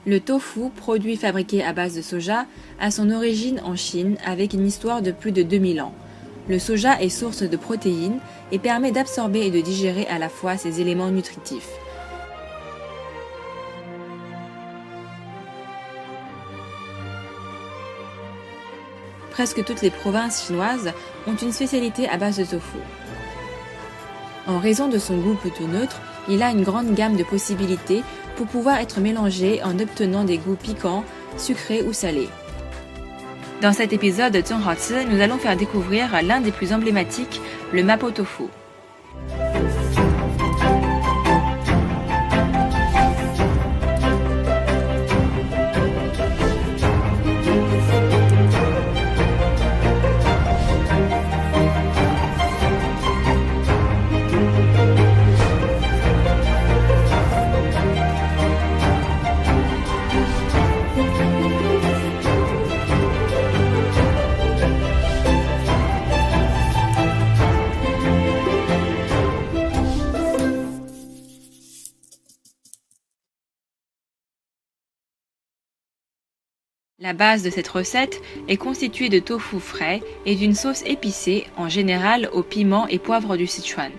Le tofu, produit fabriqué à base de soja, a son origine en Chine avec une histoire de plus de 2000 ans. Le soja est source de protéines et permet d'absorber et de digérer à la fois ces éléments nutritifs. Presque toutes les provinces chinoises ont une spécialité à base de tofu. En raison de son goût plutôt neutre, il a une grande gamme de possibilités pour pouvoir être mélangé en obtenant des goûts piquants, sucrés ou salés. Dans cet épisode de Zhonghaozi, nous allons faire découvrir l'un des plus emblématiques, le mapo tofu. La base de cette recette est constituée de tofu frais et d'une sauce épicée, en général au piment et poivre du Sichuan.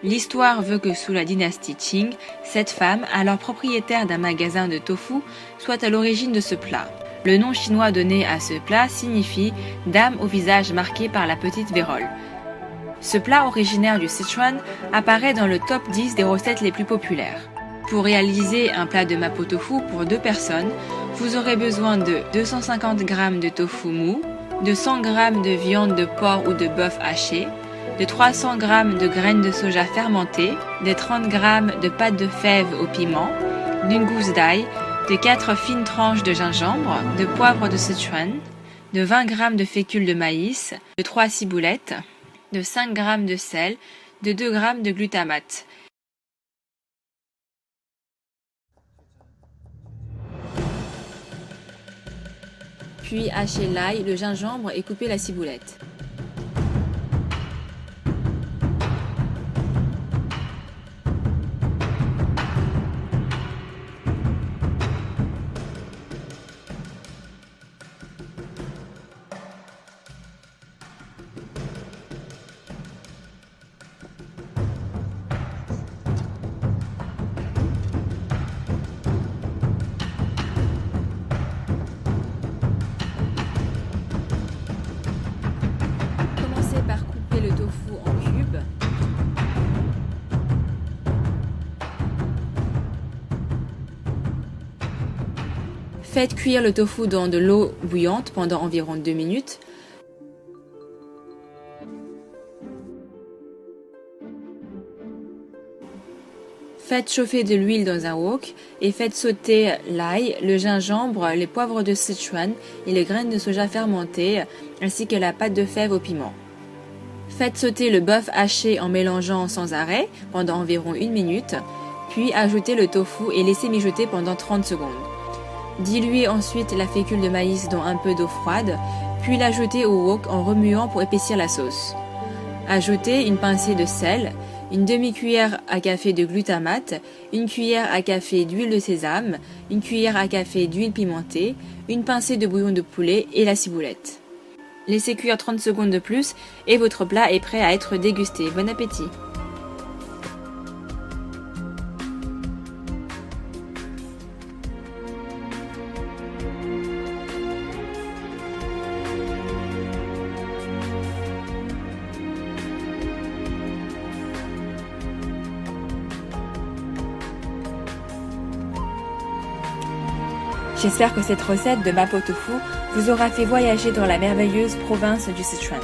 L'histoire veut que sous la dynastie Qing, cette femme, alors propriétaire d'un magasin de tofu, soit à l'origine de ce plat. Le nom chinois donné à ce plat signifie « dame au visage marqué par la petite vérole ». Ce plat originaire du Sichuan apparaît dans le top 10 des recettes les plus populaires. Pour réaliser un plat de mapo tofu pour 2 personnes, vous aurez besoin de 250 g de tofu mou, de 100 g de viande de porc ou de bœuf haché, de 300 g de graines de soja fermentées, de 30 g de pâte de fèves au piment, d'une gousse d'ail, de 4 fines tranches de gingembre, de poivre de Sichuan, de 20 g de fécule de maïs, de 3 ciboulettes, de 5 g de sel, de 2 g de glutamate. Puis hachez l'ail, le gingembre et coupez la ciboulette. Par couper le tofu en cubes. Faites cuire le tofu dans de l'eau bouillante pendant environ 2 minutes. Faites chauffer de l'huile dans un wok et faites sauter l'ail, le gingembre, les poivres de Sichuan et les graines de soja fermentées, ainsi que la pâte de fèves au piment. Faites sauter le bœuf haché en mélangeant sans arrêt pendant environ 1 minute, puis ajoutez le tofu et laissez mijoter pendant 30 secondes. Diluez ensuite la fécule de maïs dans un peu d'eau froide, puis l'ajoutez au wok en remuant pour épaissir la sauce. Ajoutez une pincée de sel, une demi-cuillère à café de glutamate, une cuillère à café d'huile de sésame, une cuillère à café d'huile pimentée, une pincée de bouillon de poulet et la ciboulette. Laissez cuire 30 secondes de plus et votre plat est prêt à être dégusté. Bon appétit! J'espère que cette recette de mapo tofu vous aura fait voyager dans la merveilleuse province du Sichuan.